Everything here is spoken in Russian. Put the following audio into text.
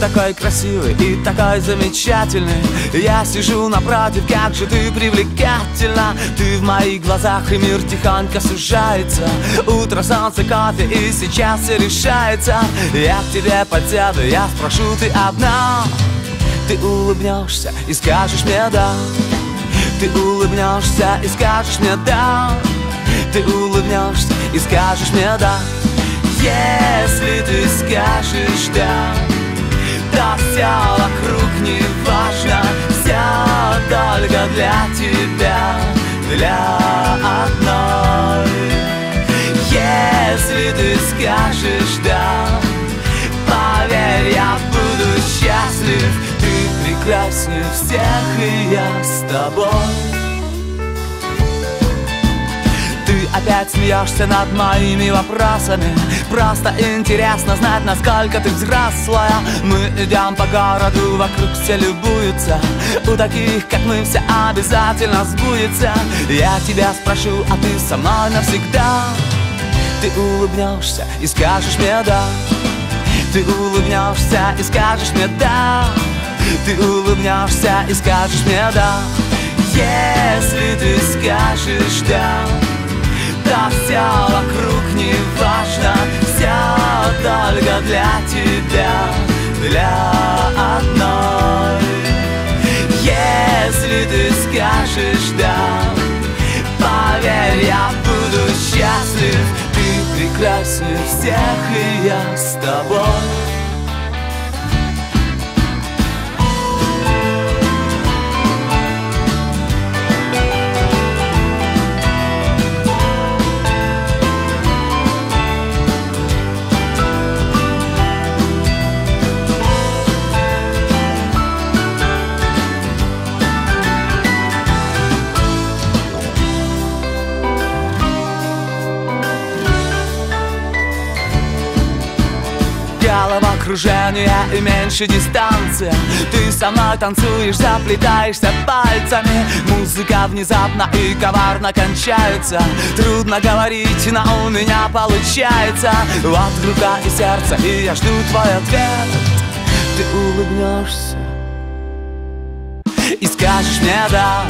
такой красивый и такой замечательный. Я сижу напротив, как же ты привлекательна. Ты в моих глазах, и мир тихонько сужается. Утро, солнце, кофе, и сейчас все решается. Я к тебе подсяду, я спрошу, ты одна. Ты улыбнешься и скажешь мне да. Ты улыбнешься и скажешь мне да. Ты улыбнешься и скажешь мне да. Если ты скажешь да, то все вокруг не важно. Все только для тебя, для одной. Если ты скажешь да, поверь, я буду счастлив. Ты прекраснее всех, и я с тобой. Ты опять смеешься над моими вопросами. Просто интересно знать, насколько ты взрослая. Мы идем по городу, вокруг все любуются. У таких, как мы, все обязательно сбудется. Я тебя спрошу, а ты со мной навсегда. Ты улыбнешься и скажешь мне да. Ты улыбнешься и скажешь мне да. Ты улыбнешься и скажешь мне да. Если ты скажешь да, то все вокруг не важно. Все только для тебя, для одной. Если ты скажешь да, поверь, я буду счастлив. Ты прекраснее всех, и я с тобой. Головокружение и меньше дистанция. Ты со мной танцуешь, заплетаешься пальцами. Музыка внезапно и коварно кончается. Трудно говорить, но у меня получается. Вот рука и сердце, и я жду твой ответ. Ты улыбнешься и скажешь мне да.